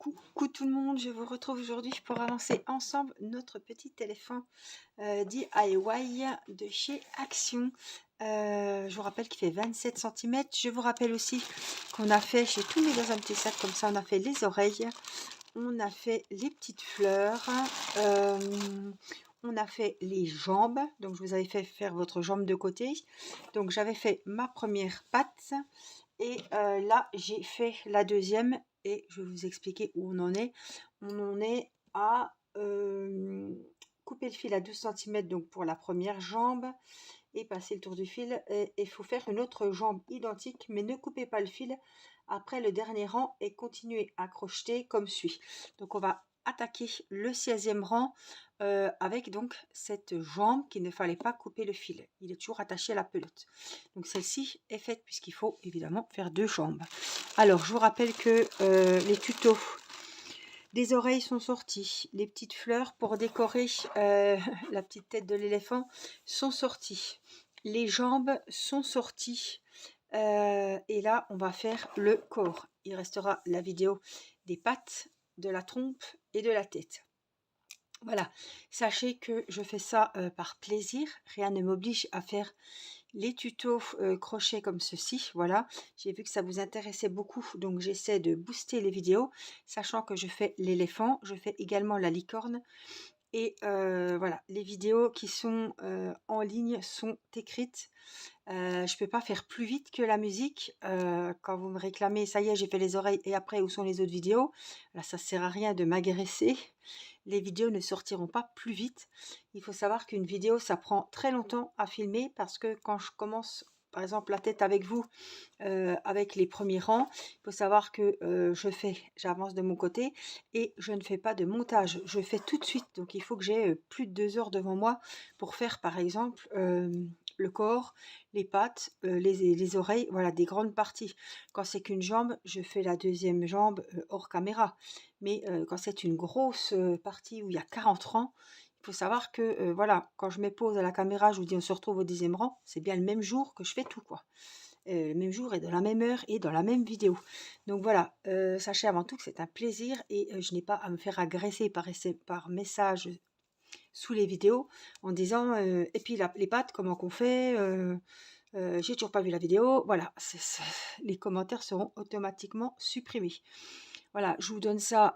Coucou tout le monde, je vous retrouve aujourd'hui pour avancer ensemble notre petit éléphant DIY de chez Action. Je vous rappelle qu'il fait 27 cm. Je vous rappelle aussi qu'on a fait, j'ai tout mis dans un petit sac comme ça, on a fait les oreilles, on a fait les petites fleurs, on a fait les jambes, donc je vous avais fait faire votre jambe de côté. Donc j'avais fait ma première patte et là j'ai fait la deuxième et je vais vous expliquer où on en est. On en est à couper le fil à 12 cm donc pour la première jambe et passer le tour du fil. Et il faut faire une autre jambe identique, mais ne coupez pas le fil après le dernier rang et continuez à crocheter comme suit. Donc on va attaquer le 16e rang avec donc cette jambe qu'il ne fallait pas couper le fil. Il est toujours attaché à la pelote. Donc celle-ci est faite puisqu'il faut évidemment faire deux jambes. Alors je vous rappelle que les tutos des oreilles sont sortis, les petites fleurs pour décorer la petite tête de l'éléphant sont sorties, les jambes sont sorties et là on va faire le corps. Il restera la vidéo des pattes, de la trompe et de la tête. Voilà, sachez que je fais ça par plaisir, rien ne m'oblige à faire les tutos crochet comme ceci. Voilà, j'ai vu que ça vous intéressait beaucoup, donc j'essaie de booster les vidéos, sachant que je fais l'éléphant, je fais également la licorne. Et voilà, les vidéos qui sont en ligne sont écrites. Je peux pas faire plus vite que la musique. Quand vous me réclamez, ça y est, j'ai fait les oreilles et après, où sont les autres vidéos? Là, ça sert à rien de m'agresser. Les vidéos ne sortiront pas plus vite. Il faut savoir qu'une vidéo, ça prend très longtemps à filmer parce que quand je commence, par exemple, la tête avec vous, avec les premiers rangs, il faut savoir que j'avance de mon côté et je ne fais pas de montage. Je fais tout de suite. Donc, il faut que j'ai plus de 2 heures devant moi pour faire, par exemple, le corps, les pattes, les oreilles, voilà, des grandes parties. Quand c'est qu'une jambe, je fais la deuxième jambe hors caméra. Mais quand c'est une grosse partie où il y a 40 rangs, il faut savoir que, voilà, quand je mets pause à la caméra, je vous dis on se retrouve au 10e rang, c'est bien le même jour que je fais tout, quoi. Le même jour et dans la même heure et dans la même vidéo. Donc voilà, sachez avant tout que c'est un plaisir et je n'ai pas à me faire agresser par message sous les vidéos en disant et puis les pattes, comment qu'on fait j'ai toujours pas vu la vidéo. Voilà, les commentaires seront automatiquement supprimés. Voilà, je vous donne ça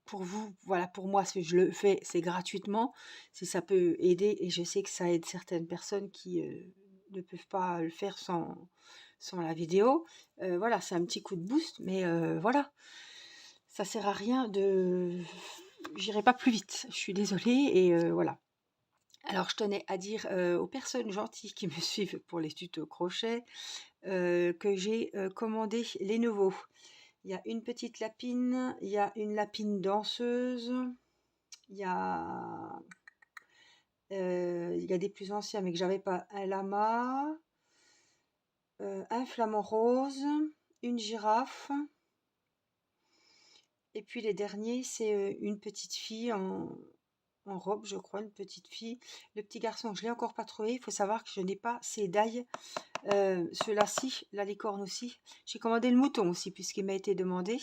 pour vous. Voilà, pour moi, je le fais, c'est gratuitement. Si ça peut aider, et je sais que ça aide certaines personnes qui ne peuvent pas le faire sans la vidéo. Voilà, c'est un petit coup de boost, mais voilà, ça sert à rien de... J'irai pas plus vite, je suis désolée, et voilà. Alors, je tenais à dire aux personnes gentilles qui me suivent pour les tutos crochet que j'ai commandé les nouveaux. Il y a une petite lapine, il y a une lapine danseuse, il y a des plus anciens mais que j'avais pas, un lama, un flamant rose, une girafe, et puis les derniers c'est une petite fille en robe, je crois, une petite fille. Le petit garçon, je l'ai encore pas trouvé. Il faut savoir que je n'ai pas ces dailles. Ceux-là-ci, la licorne aussi. J'ai commandé le mouton aussi, puisqu'il m'a été demandé.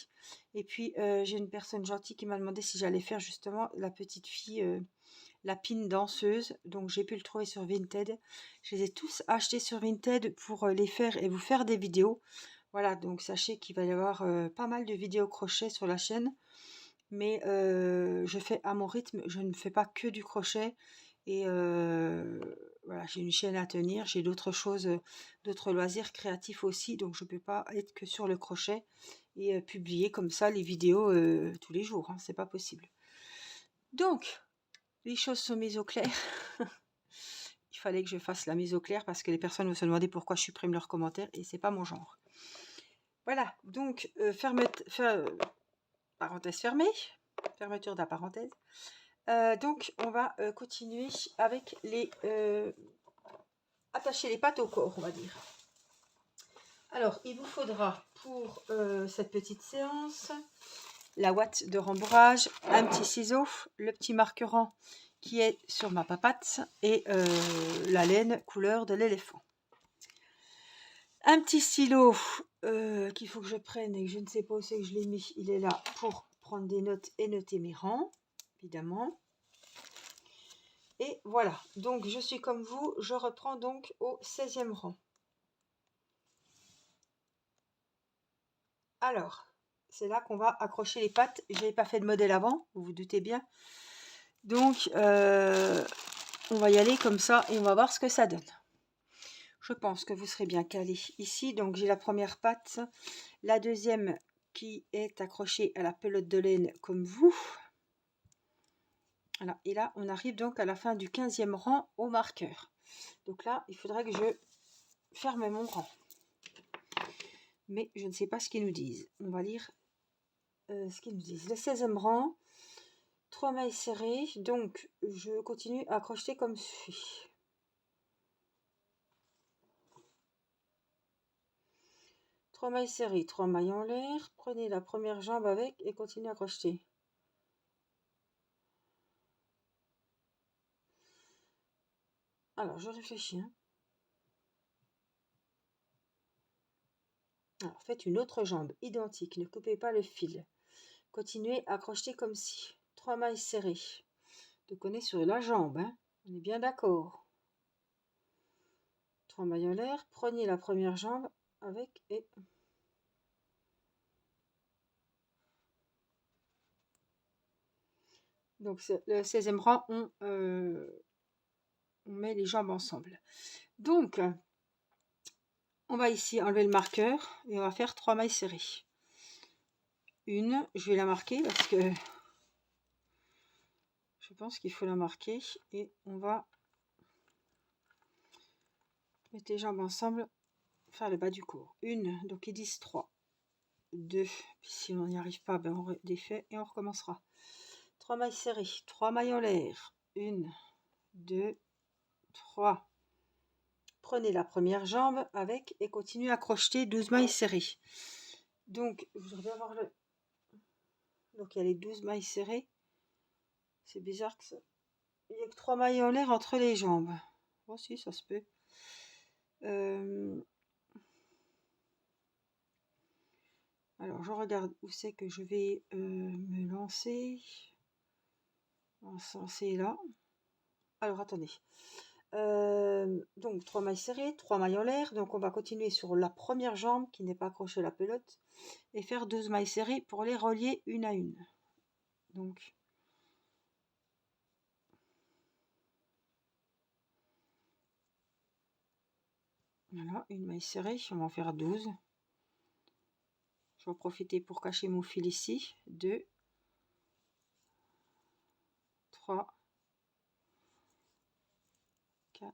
Et puis, j'ai une personne gentille qui m'a demandé si j'allais faire justement la petite fille lapine danseuse. Donc, j'ai pu le trouver sur Vinted. Je les ai tous achetés sur Vinted pour les faire et vous faire des vidéos. Voilà, donc sachez qu'il va y avoir pas mal de vidéos crochet sur la chaîne. Mais je fais à mon rythme, je ne fais pas que du crochet. Et voilà, j'ai une chaîne à tenir, j'ai d'autres choses, d'autres loisirs créatifs aussi, donc je ne peux pas être que sur le crochet et publier comme ça les vidéos tous les jours, hein, c'est pas possible. Donc, les choses sont mises au clair. Il fallait que je fasse la mise au clair parce que les personnes vont se demander pourquoi je supprime leurs commentaires et c'est pas mon genre. Voilà, donc parenthèse fermée, fermeture de la parenthèse. Donc on va continuer avec les attacher les pattes au corps, on va dire. Alors il vous faudra pour cette petite séance la ouate de rembourrage, un petit ciseau, le petit marquerant qui est sur ma papate et la laine couleur de l'éléphant. Un petit stylo qu'il faut que je prenne et que je ne sais pas où c'est que je l'ai mis. Il est là pour prendre des notes et noter mes rangs, évidemment. Et voilà, donc je suis comme vous, je reprends donc au 16e rang. Alors, c'est là qu'on va accrocher les pattes. Je n'avais pas fait de modèle avant, vous vous doutez bien. Donc, on va y aller comme ça et on va voir ce que ça donne. Je pense que vous serez bien calés ici. Donc, j'ai la première patte, la deuxième qui est accrochée à la pelote de laine comme vous. Voilà. Et là, on arrive donc à la fin du 15e rang au marqueur. Donc là, il faudrait que je ferme mon rang. Mais je ne sais pas ce qu'ils nous disent. On va lire ce qu'ils nous disent. Le 16e rang, 3 mailles serrées. Donc, je continue à crocheter comme suit. 3 mailles serrées, 3 mailles en l'air. Prenez la première jambe avec et continuez à crocheter. Alors, je réfléchis. Alors, faites une autre jambe identique. Ne coupez pas le fil. Continuez à crocheter comme si. 3 mailles serrées. Donc, on est sur la jambe. On est bien d'accord. 3 mailles en l'air. Prenez la première jambe avec et... Donc, le 16e rang, on met les jambes ensemble. Donc, on va ici enlever le marqueur et on va faire 3 mailles serrées. Une, je vais la marquer parce que je pense qu'il faut la marquer. Et on va mettre les jambes ensemble, faire le bas du corps. Une, donc ils disent 3. 2, puis si on n'y arrive pas, ben on défait et on recommencera. 3 mailles serrées, 3 mailles en l'air. 1, 2, 3. Prenez la première jambe avec et continuez à crocheter 12 mailles serrées. Donc, je voudrais bien voir le... Donc, il y a les 12 mailles serrées. C'est bizarre que ça... Il n'y a que 3 mailles en l'air entre les jambes. Oh si, ça se peut. Alors, je regarde où c'est que je vais me lancer. On va se lancer là. Alors, attendez. Donc, 3 mailles serrées, 3 mailles en l'air. Donc, on va continuer sur la première jambe qui n'est pas accrochée à la pelote. Et faire 12 mailles serrées pour les relier une à une. Donc, voilà, une maille serrée. On va en faire 12. Je vais en profiter pour cacher mon fil ici. 2, 3, 4,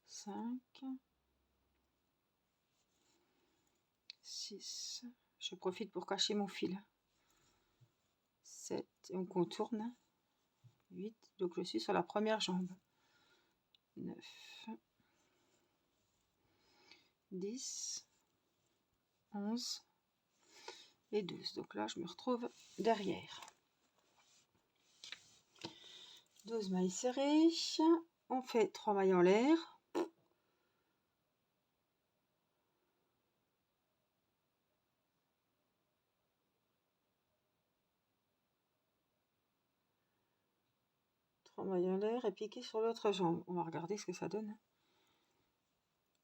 5, 6. Je profite pour cacher mon fil. 7, et on contourne. 8, donc je suis sur la première jambe. 9, 10, 11 et 12. Donc là, je me retrouve derrière. 12 mailles serrées. On fait 3 mailles en l'air. Mailles en l'air et piquer sur l'autre jambe. On va regarder ce que ça donne.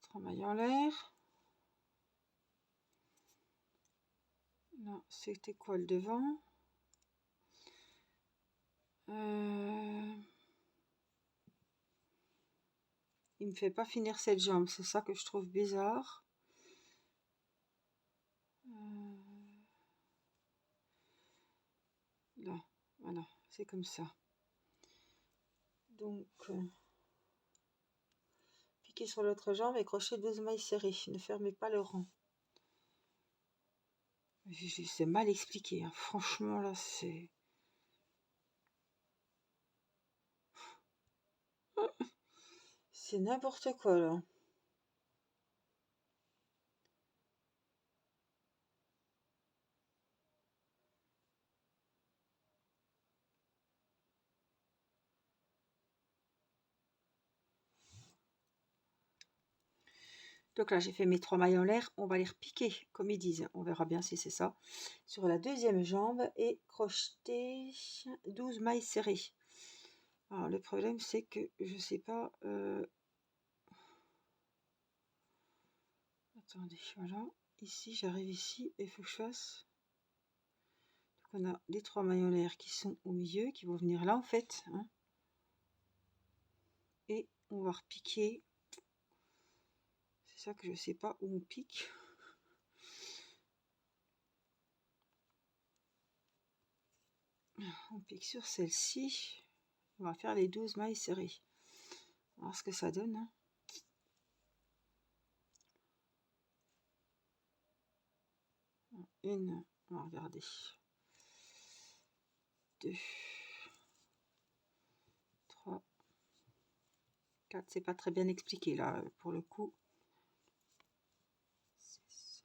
3 mailles en l'air. Là, c'était quoi le devant? Il me fait pas finir cette jambe, c'est ça que je trouve bizarre. Là, voilà, c'est comme ça. Donc, piquer sur l'autre jambe et crochet 12 mailles serrées. Ne fermez pas le rang. C'est mal expliqué, hein. Franchement, là, c'est... C'est n'importe quoi, là. Donc là, j'ai fait mes 3 mailles en l'air. On va les repiquer, comme ils disent. On verra bien si c'est ça. Sur la deuxième jambe et crocheter 12 mailles serrées. Alors, le problème, c'est que je sais pas... Attendez, voilà. Ici, j'arrive ici et il faut que je fasse... Donc, on a les 3 mailles en l'air qui sont au milieu, qui vont venir là, en fait. Hein. Et on va repiquer. C'est ça que je sais pas où on pique. On pique sur celle-ci. On va faire les 12 mailles serrées. On va voir ce que ça donne. Hein. Une, on va regarder. 2, 3, 4. C'est pas très bien expliqué là pour le coup. 6.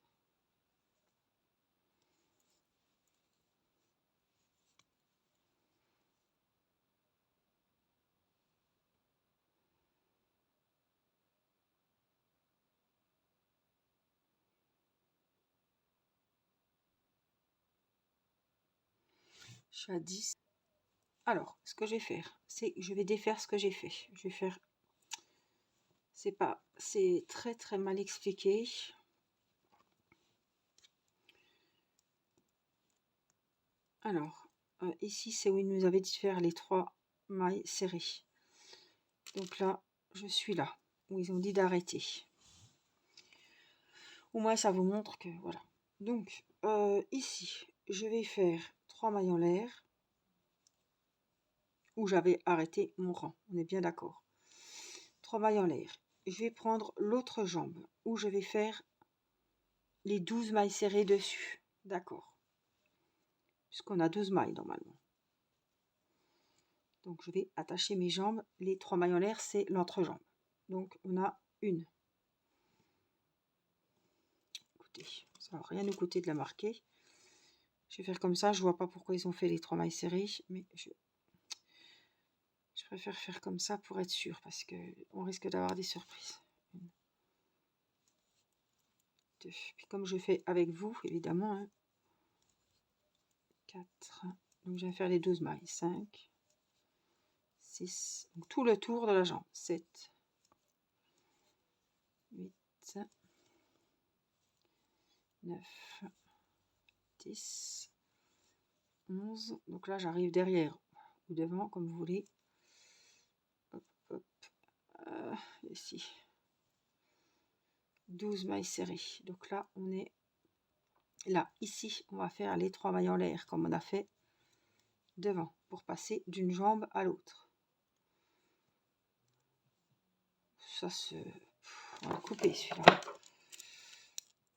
Je suis à 10. Alors, ce que je vais faire, c'est que je vais défaire ce que j'ai fait. Je vais faire... C'est très très mal expliqué. Alors, ici, c'est où il nous avait dit de faire les 3 mailles serrées. Donc là, je suis là, où ils ont dit d'arrêter. Au moins, ça vous montre que, voilà. Donc, ici, je vais faire 3 mailles en l'air, où j'avais arrêté mon rang. On est bien d'accord. 3 mailles en l'air. Je vais prendre l'autre jambe, où je vais faire les 12 mailles serrées dessus. D'accord. Puisqu'on a 12 mailles, normalement. Donc, je vais attacher mes jambes. Les 3 mailles en l'air, c'est l'entrejambe. Donc, on a une. Écoutez, ça va rien nous coûter de la marquer. Je vais faire comme ça. Je vois pas pourquoi ils ont fait les 3 mailles serrées, mais je préfère faire comme ça pour être sûr, parce que on risque d'avoir des surprises. 1, 2. Puis comme je fais avec vous, évidemment, hein, 4. Donc je vais faire les 12 mailles. 5, 6. Donc tout le tour de la jambe. 7, 8, 9, 10, 11. Donc là, j'arrive derrière ou devant, comme vous voulez. Hop, hop. Ici. 12 mailles serrées. Donc là, on est là. Ici, on va faire les 3 mailles en l'air, comme on a fait devant, pour passer d'une jambe à l'autre. Ça se... On va couper celui-là.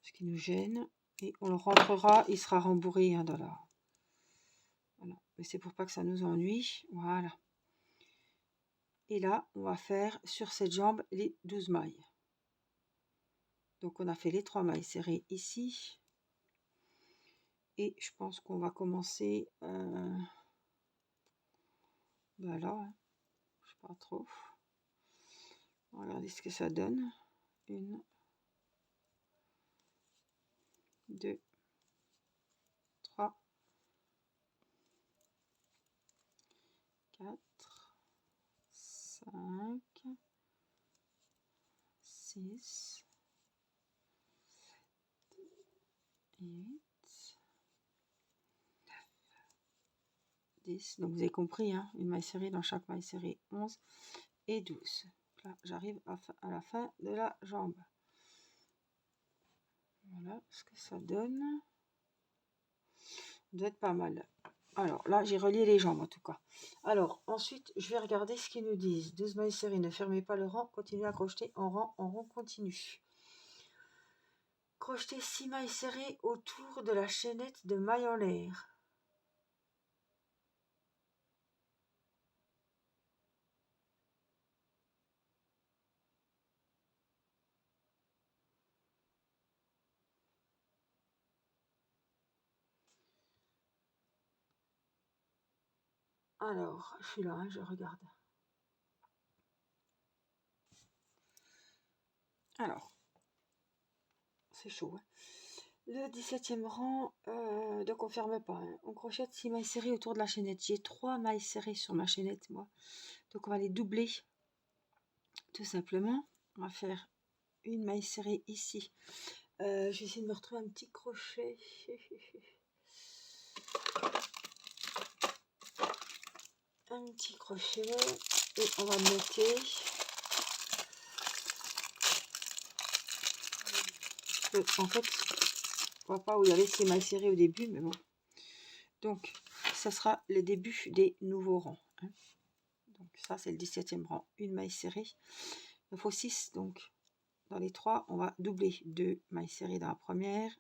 Ce qui nous gêne. Et on le rentrera, il sera rembourré hein, dans la... Voilà. Mais c'est pour pas que ça nous ennuie. Voilà. Et là, on va faire sur cette jambe les 12 mailles. Donc on a fait les 3 mailles serrées ici. Et je pense qu'on va commencer... Voilà. Hein. Je sais pas trop. Regardez ce que ça donne. 1, 2, 3, 4, 5, 6, 8, 10. Donc vous avez compris, hein, une maille serrée dans chaque maille serrée. 11 et 12. Là, j'arrive à la fin de la jambe. Voilà ce que ça donne. Ça doit être pas mal. Alors là, j'ai relié les jambes en tout cas. Alors ensuite, je vais regarder ce qu'ils nous disent. 12 mailles serrées, ne fermez pas le rang, continuez à crocheter en rang continu. Crochetez 6 mailles serrées autour de la chaînette de mailles en l'air. Alors, je suis là, hein, je regarde. Alors, c'est chaud. Hein. Le 17e rang, donc on ferme pas. Hein. On crochette 6 mailles serrées autour de la chaînette. J'ai 3 mailles serrées sur ma chaînette, moi. Donc on va les doubler, tout simplement. On va faire une maille serrée ici. Je vais essayer de me retrouver un petit crochet. Un petit crochet. Et on va noter. En fait, on voit pas où il y avait ces mailles serrées au début, mais bon. Donc, ça sera le début des nouveaux rangs. Hein. Donc, ça, c'est le 17e rang. Une maille serrée. Il faut 6. Donc, dans les 3, on va doubler 2 mailles serrées dans la première.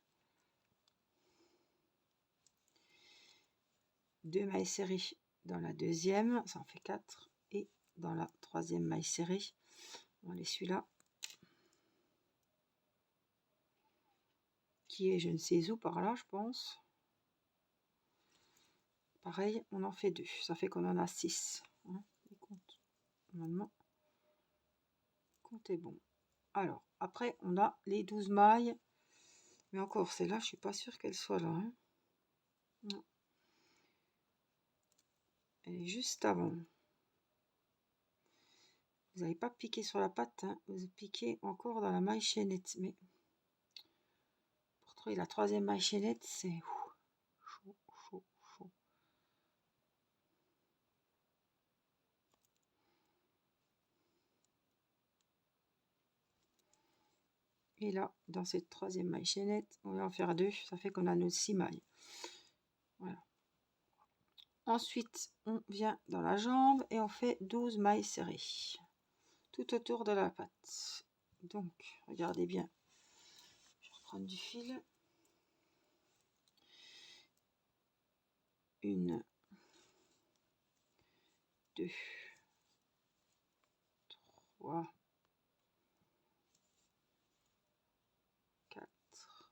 2 mailles serrées dans la deuxième. Ça en fait 4. Et dans la troisième maille serrée, on va aller celui-là. Qui est je ne sais où par là, je pense. Pareil, on en fait 2. Ça fait qu'on en a 6. Hein, normalement, compte est bon. Alors, après, on a les 12 mailles. Mais encore, celle-là, je suis pas sûre qu'elle soit là. Hein. Non. Elle est juste avant. Vous n'avez pas piqué sur la patte. Hein. Vous piquez encore dans la maille chaînette. Mais pour trouver la troisième maille chaînette, c'est chaud, chaud, chaud. Et là, dans cette troisième maille chaînette, on va en faire 2. Ça fait qu'on a nos 6 mailles. Voilà. Ensuite, on vient dans la jambe et on fait 12 mailles serrées. Tout autour de la patte. Donc, regardez bien. Je vais reprendre du fil. 1, 2, 3, 4,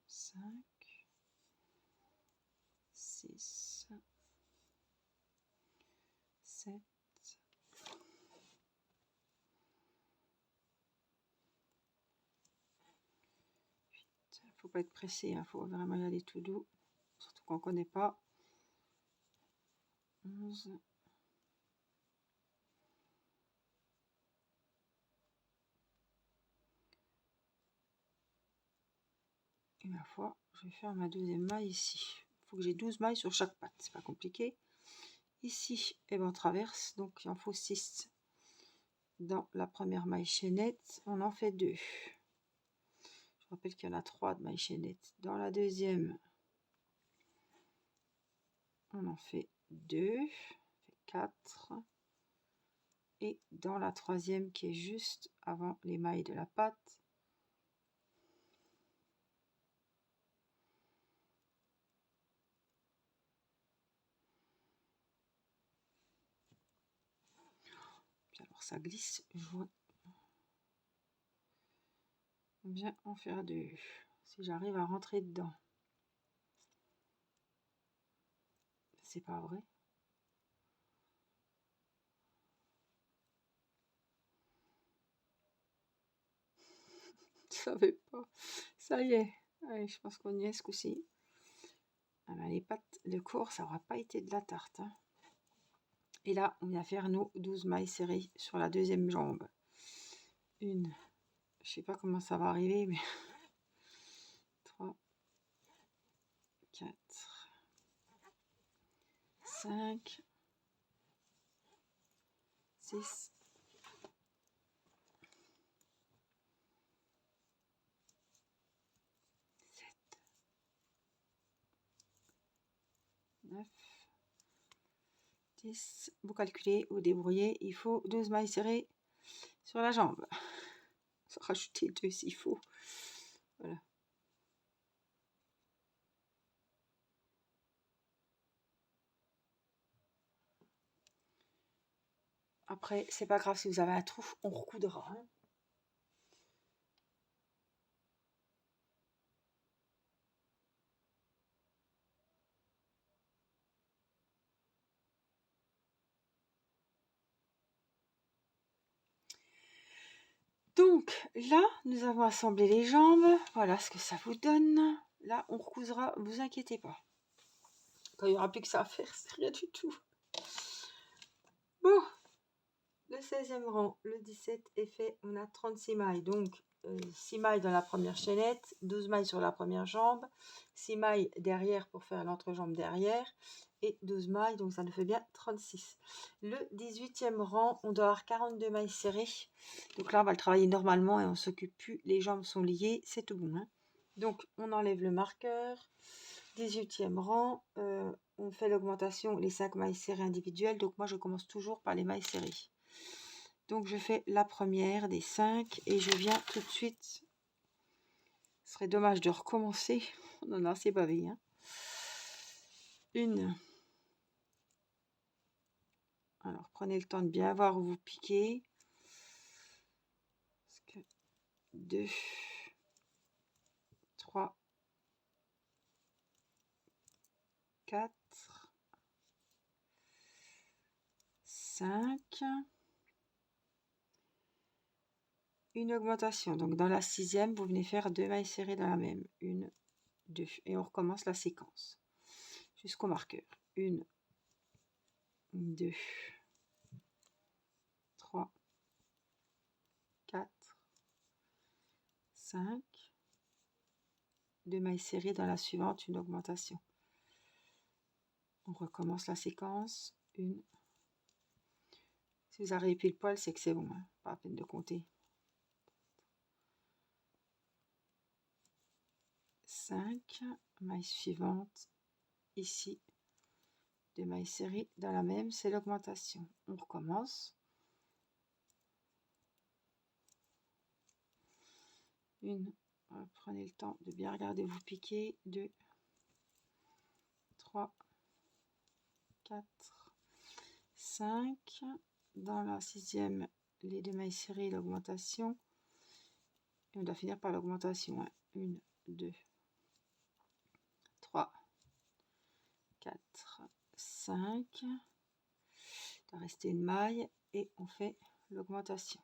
5, 6, 7, 8. Il ne faut pas être pressé, il faut vraiment y aller tout doux, surtout qu'on ne connaît pas. 11. Et ma foi, je vais faire ma deuxième maille ici. Il faut que j'ai 12 mailles sur chaque patte, c'est pas compliqué. Ici, et ben on traverse, donc il en faut 6. Dans la première maille chaînette, on en fait 2. Je rappelle qu'il y en a 3 de mailles chaînettes. Dans la deuxième, on en fait 2, 4. Et dans la troisième qui est juste avant les mailles de la patte, alors ça glisse, je vois. On vient en faire 2. Si j'arrive à rentrer dedans. C'est pas vrai. Je savais pas. Ça y est. Allez, je pense qu'on y est ce coup-ci. Ah ben, les pattes, le corps, ça aura pas été de la tarte. Hein. Et là, on vient faire nos 12 mailles serrées sur la deuxième jambe. Une. Je sais pas comment ça va arriver, mais 3, 4, 5, 6, 9, 10. Vous calculez, vous débrouillez. Il faut 12 mailles serrées sur la jambe. Rajouter 2 s'il faut. Voilà. Après, c'est pas grave si vous avez un trou, on recoudra. Hein. Donc là, nous avons assemblé les jambes. Voilà ce que ça vous donne. Là, on recousera, vous inquiétez pas. Quand il n'y aura plus que ça à faire, c'est rien du tout. Bon, le 16e rang, le 17 est fait. On a 36 mailles. Donc, 6 mailles dans la première chaînette, 12 mailles sur la première jambe, 6 mailles derrière pour faire l'entrejambe derrière et 12 mailles, donc ça nous fait bien 36. Le 18e rang, on doit avoir 42 mailles serrées. Donc là, on va le travailler normalement et on ne s'occupe plus. Les jambes sont liées, c'est tout bon. Hein. Donc, on enlève le marqueur. 18e rang, on fait l'augmentation, les 5 mailles serrées individuelles. Donc, moi, je commence toujours par les mailles serrées. Donc, je fais la première des 5 et je viens tout de suite. Ce serait dommage de recommencer. On en a assez bavé. Hein. Une. Alors, prenez le temps de bien voir où vous piquez. 2, 3, 4, 5. Une augmentation. Donc, dans la 6e, vous venez faire 2 mailles serrées dans la même. 1, 2. Et on recommence la séquence. Jusqu'au marqueur. 1, 2, 3, 4, 5. 2 mailles serrées dans la suivante, une augmentation. On recommence la séquence. 1. Si vous arrivez pile poil, c'est que c'est bon. Hein. Pas la peine de compter. 5. Maille suivante. Ici. 2 mailles serrées dans la même, c'est l'augmentation. On recommence. 1. Prenez le temps de bien regarder où vous piquez. 2, 3, 4, 5. Dans la 6e, les 2 mailles serrées, l'augmentation. Et on doit finir par l'augmentation. 1, 2, 3, 4, 5. Il doit rester une maille et on fait l'augmentation.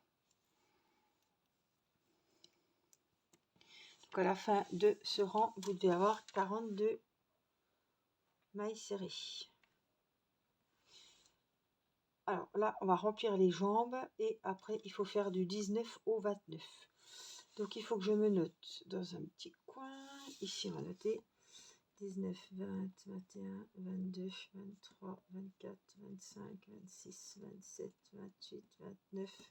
Donc à la fin de ce rang, vous devez avoir 42 mailles serrées. Alors là, on va remplir les jambes et après, il faut faire du 19 au 29. Donc, il faut que je me note dans un petit coin. Ici, on va noter 19, 20, 21, 22, 23, 24, 25, 26, 27, 28, 29.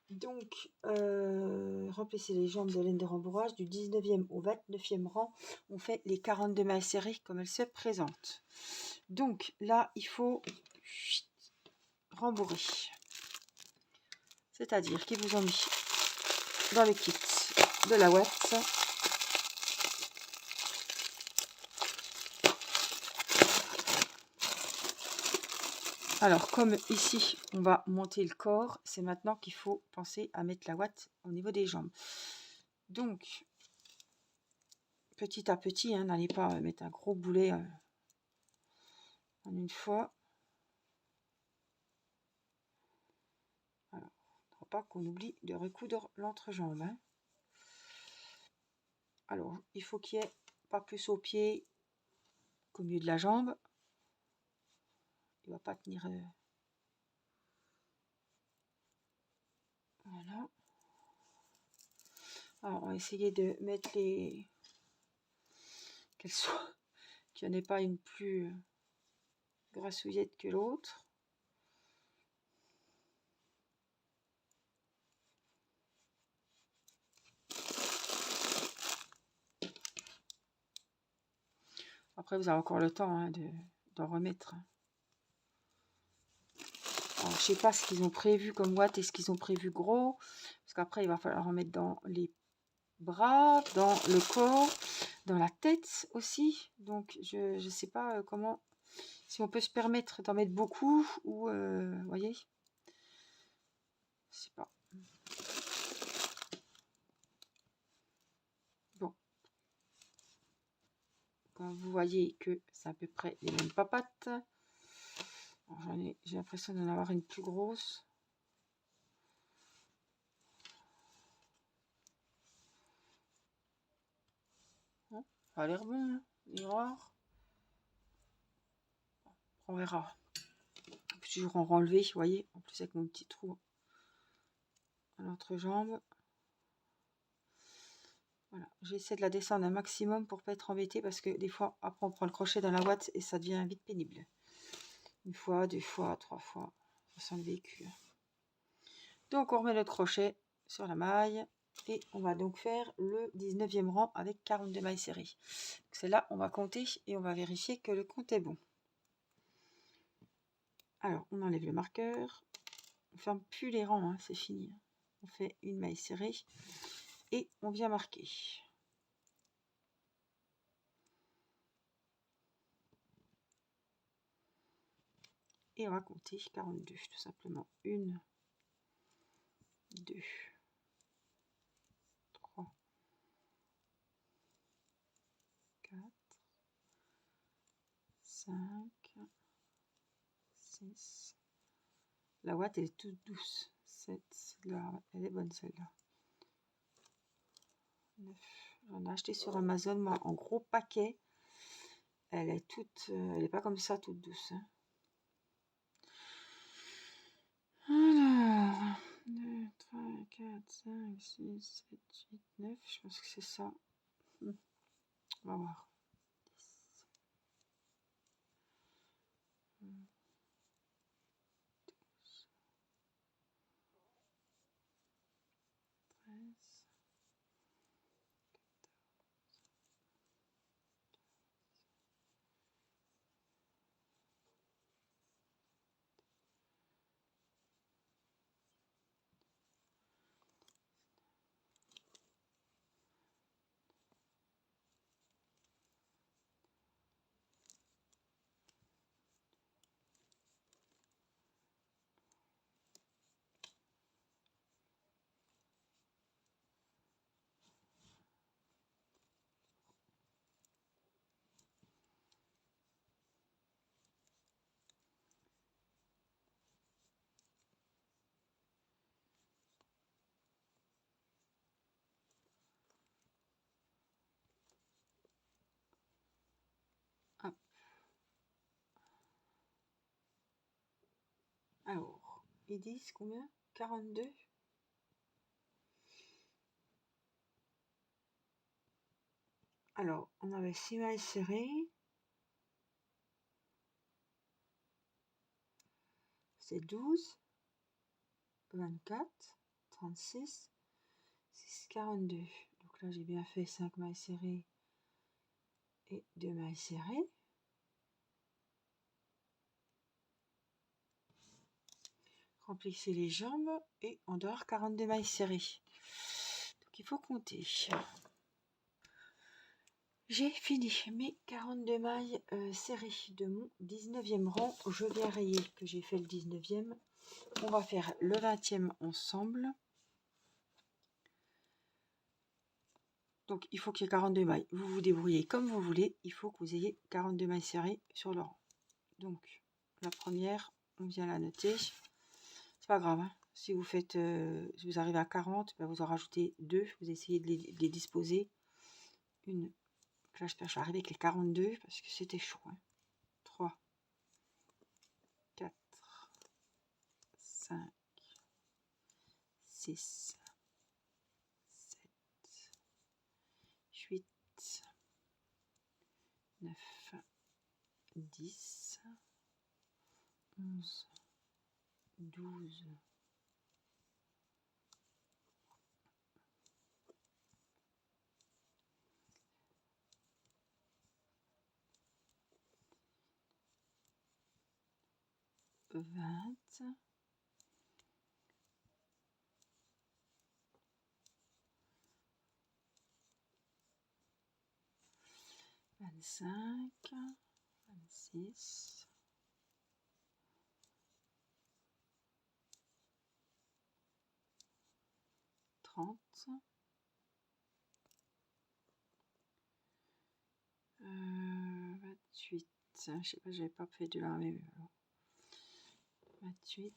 Donc, remplissez les jambes de laine de rembourrage du 19e au 29e rang. On fait les 42 mailles serrées comme elles se présentent. Donc, là, il faut rembourrer. C'est-à-dire qu'ils vous ont mis dans le kit de la ouate alors comme ici on va monter le corps, c'est maintenant qu'il faut penser à mettre la ouate au niveau des jambes. Donc petit à petit, hein, n'allez pas mettre un gros boulet en une fois. Alors, il ne faut pas qu'on oublie de recoudre l'entrejambe. Hein. Alors il faut qu'il n'y ait pas plus au pied qu'au milieu de la jambe. Il ne va pas tenir. Voilà. Alors, on va essayer de mettre les... qu'elles soient... qu'il n'y en ait pas une plus grassouillette que l'autre. Après, vous avez encore le temps hein, d'en remettre. Alors, je ne sais pas ce qu'ils ont prévu comme ouate et ce qu'ils ont prévu gros. Parce qu'après, il va falloir en mettre dans les bras, dans le corps, dans la tête aussi. Donc, je ne sais pas comment... Si on peut se permettre d'en mettre beaucoup ou... vous voyez? Je sais pas. Bon. Quand vous voyez que c'est à peu près les mêmes papates. J'ai l'impression d'en avoir une plus grosse. Ça a l'air bon, hein, miroir. On verra. Toujours en relevé, vous voyez, en plus avec mon petit trou à l'entrejambe. Voilà, j'essaie de la descendre un maximum pour pas être embêtée parce que des fois, après on prend le crochet dans la boîte et ça devient vite pénible. Une fois, deux fois, trois fois, ça sent le vécu. Donc on remet le crochet sur la maille et on va donc faire le 19e rang avec 42 mailles serrées. C'est là, on va compter et on va vérifier que le compte est bon. Alors, on enlève le marqueur. On ferme plus les rangs, hein, c'est fini. On fait une maille serrée et on vient marquer. Et on va compter 42, tout simplement. 1, 2, 3, 4, 5, 6. La ouate elle est toute douce. 7, celle-là, elle est bonne celle-là. 9. J'en ai acheté sur Amazon, moi, en gros paquet. Elle est toute, elle est pas comme ça, toute douce. Hein. Alors, 2, 3, 4, 5, 6, 7, 8, 9. Je pense que c'est ça. On va voir. 10. 12. 13. Hop. Alors, ils disent combien? 42. Alors, on avait 6 mailles serrées. C'est 12, 24, 36, 6, 42. Donc là, j'ai bien fait 5 mailles serrées et 2 mailles serrées. Remplissez les jambes et on doit avoir 42 mailles serrées. Donc il faut compter. J'ai fini mes 42 mailles serrées de mon 19e rang. Je viens rayer que j'ai fait le 19e. On va faire le 20e ensemble. Donc il faut qu'il y ait 42 mailles. Vous vous débrouillez comme vous voulez. Il faut que vous ayez 42 mailles serrées sur le rang. Donc la première, on vient la noter. C'est pas grave. Hein. Si vous faites, si vous arrivez à 40, ben vous en rajoutez 2. Vous essayez de les disposer. Une. Là, je suis arrivée avec les 42 parce que c'était chaud. Hein. 3, 4, 5, 6, 7, 8, 9, 10, 11, 12, 20, 25, 26, 30, 28. Je sais pas, j'avais pas fait de la même. 28,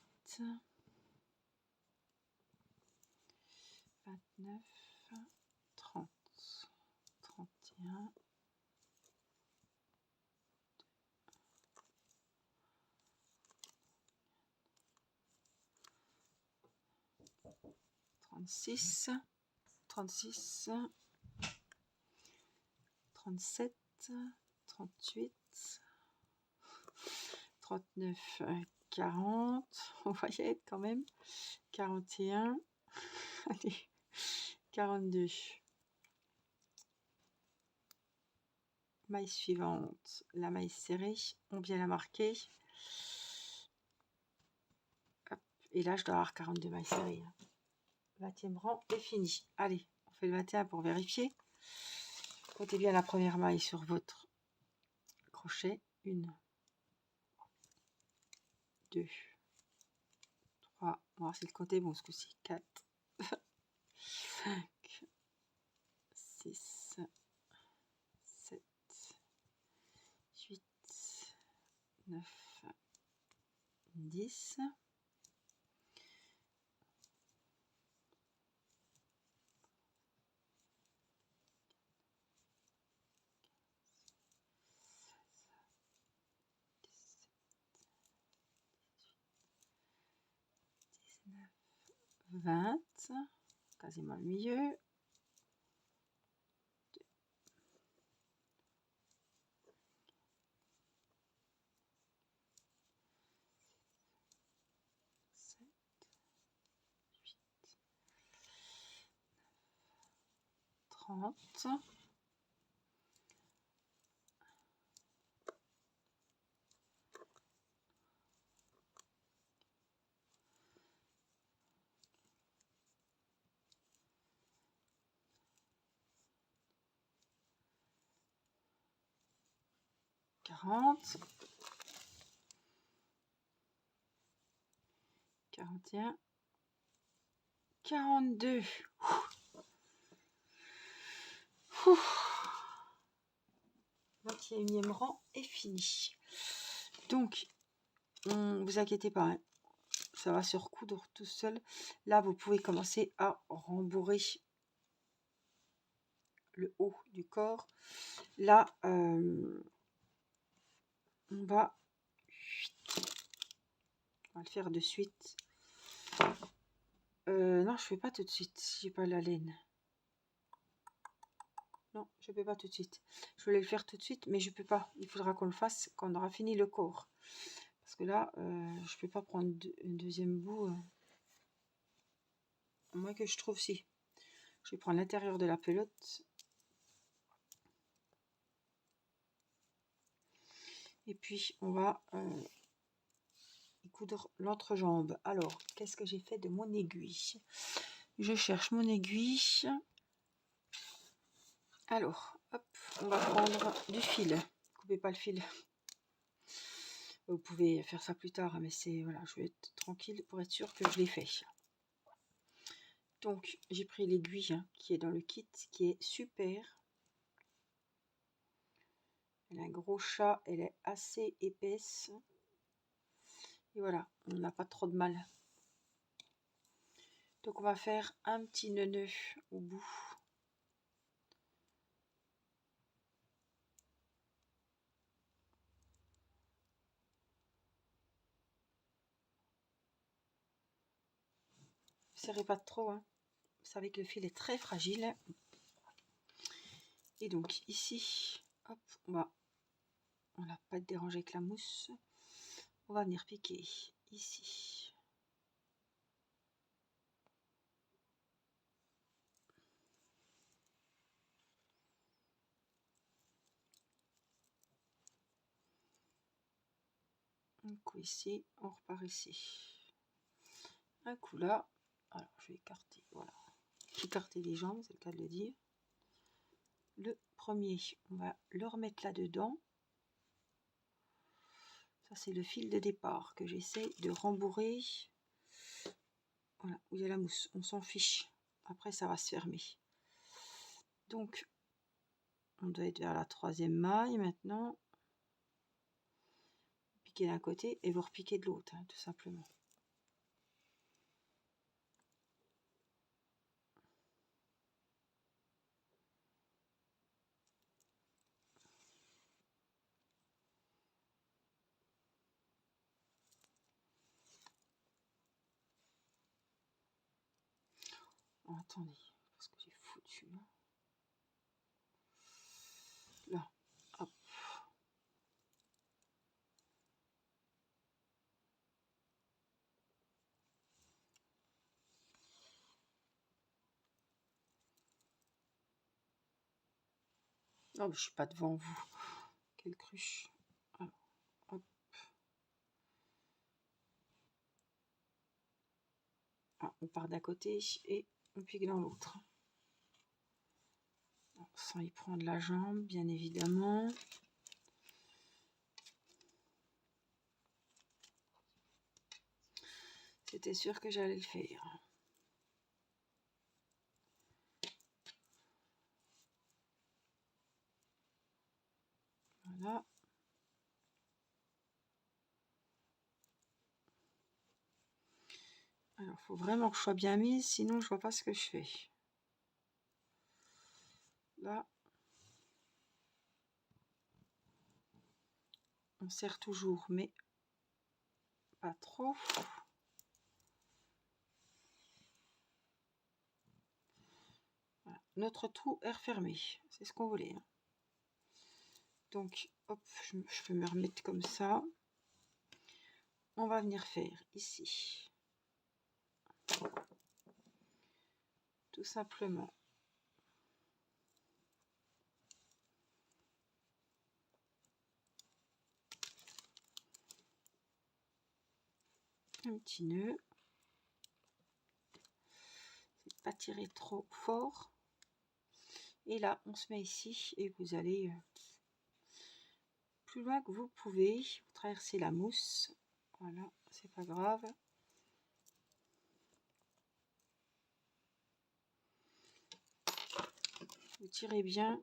29, 30, 31, 36, 36, 37, 38, 39, 40, on va y être quand même, 41, allez, 42. Maille suivante, la maille serrée, on vient la marquer. Hop, et là, je dois avoir 42 mailles serrées. 20e rang est fini. Allez, on fait le 21 pour vérifier. Comptez bien la première maille sur votre crochet. 1, 2, 3, on va voir si le compte est bon ce coup-ci. 4, 5, 6, 7, 8, 9, 10. 20, quasiment le milieu. 7, 8, 30. 40, 41, 42. 21e rang est fini. Donc, vous inquiétez pas, hein, ça va se recoudre tout seul. Là, vous pouvez commencer à rembourrer le haut du corps. Là, on va le faire de suite. Non, je fais pas tout de suite. J'ai pas la laine. Non, je peux pas tout de suite. Je voulais le faire tout de suite, mais je peux pas. Il faudra qu'on le fasse quand on aura fini le corps. Parce que là, je peux pas prendre un deuxième bout. À moins que je trouve si. Je vais prendre l'intérieur de la pelote. Et puis, on va coudre l'entrejambe. Alors, qu'est-ce que j'ai fait de mon aiguille? Je cherche mon aiguille. Alors, hop, on va prendre du fil. Coupez pas le fil. Vous pouvez faire ça plus tard, mais c'est voilà, je vais être tranquille pour être sûr que je l'ai fait. Donc, j'ai pris l'aiguille qui est dans le kit, qui est super. Elle a un gros chat, elle est assez épaisse. Et voilà, on n'a pas trop de mal. Donc, on va faire un petit nœud au bout. Ne serrez pas trop, hein. Vous savez que le fil est très fragile. Et donc ici, hop, on n'a pas dérangé avec la mousse. On va venir piquer ici. Un coup ici, on repart ici. Un coup là. Alors je vais écarter, voilà. Écarter les jambes, c'est le cas de le dire. Le premier, on va le remettre là-dedans. Ça, c'est le fil de départ que j'essaie de rembourrer. Voilà, où il y a la mousse, on s'en fiche. Après, ça va se fermer. Donc, on doit être vers la 3e maille maintenant. Piquez d'un côté et vous repiquez de l'autre, hein, tout simplement. Oh, attendez, parce que j'ai foutu là. Là, hop. Oh, je suis pas devant vous. Quelle cruche. Alors, hop. Ah, on part d'un côté et on pique dans l'autre. Sans y prendre la jambe, bien évidemment. C'était sûr que j'allais le faire. Voilà. Alors, il faut vraiment que je sois bien mise, sinon je vois pas ce que je fais. Là, on serre toujours, mais pas trop. Voilà. Notre trou est refermé, c'est ce qu'on voulait. Hein. Donc, hop, je peux me remettre comme ça. On va venir faire ici. Tout simplement. Un petit nœud. C'est pas tirer trop fort. Et là, on se met ici et vous allez plus loin que vous pouvez. Vous traversez la mousse. Voilà, c'est pas grave. Vous tirez bien.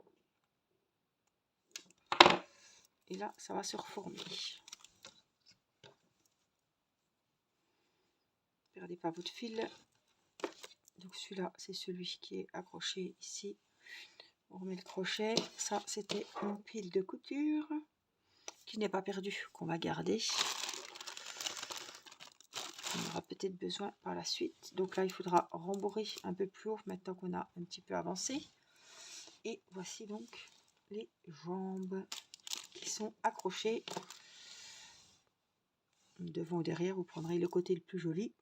Et là, ça va se reformer. Ne perdez pas votre fil. Donc celui-là, c'est celui qui est accroché ici. On remet le crochet. Ça, c'était mon pile de couture qui n'est pas perdu, qu'on va garder. On aura peut-être besoin par la suite. Donc là, il faudra rembourrer un peu plus haut maintenant qu'on a un petit peu avancé. Et voici donc les jambes qui sont accrochées. Devant ou derrière, vous prendrez le côté le plus joli.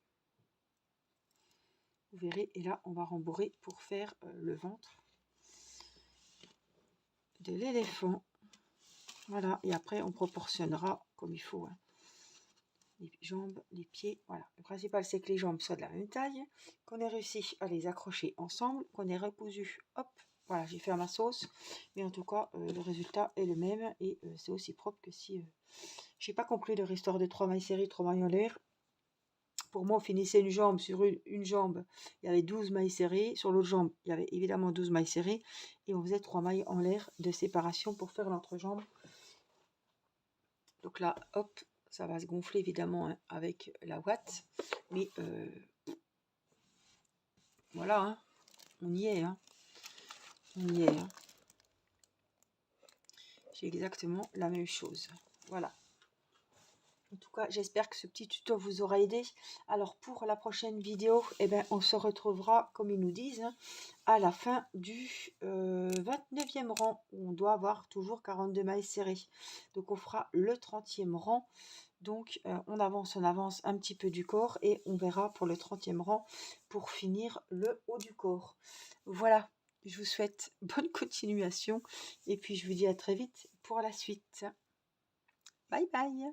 Vous verrez, et là, on va rembourrer pour faire le ventre de l'éléphant. Voilà, et après, on proportionnera comme il faut. Hein. Les jambes, les pieds, voilà. Le principal, c'est que les jambes soient de la même taille, qu'on ait réussi à les accrocher ensemble, qu'on ait recousu, hop, voilà, j'ai fait à ma sauce, mais en tout cas, le résultat est le même, et c'est aussi propre que si... j'ai pas compris leur histoire de 3 mailles serrées, 3 mailles en l'air. Pour moi, on finissait une jambe, sur une jambe, il y avait 12 mailles serrées, sur l'autre jambe, il y avait évidemment 12 mailles serrées, et on faisait 3 mailles en l'air de séparation pour faire l'entrejambe. Donc là, hop, ça va se gonfler évidemment hein, avec la ouate, mais voilà, hein, on y est, hein, on y est. Hein. J'ai exactement la même chose, voilà. En tout cas, j'espère que ce petit tuto vous aura aidé. Alors pour la prochaine vidéo, eh ben, on se retrouvera, comme ils nous disent, hein, à la fin du 29e rang, où on doit avoir toujours 42 mailles serrées. Donc on fera le 30e rang. Donc on avance un petit peu du corps et on verra pour le 30e rang pour finir le haut du corps. Voilà, je vous souhaite bonne continuation et puis je vous dis à très vite pour la suite. Bye bye.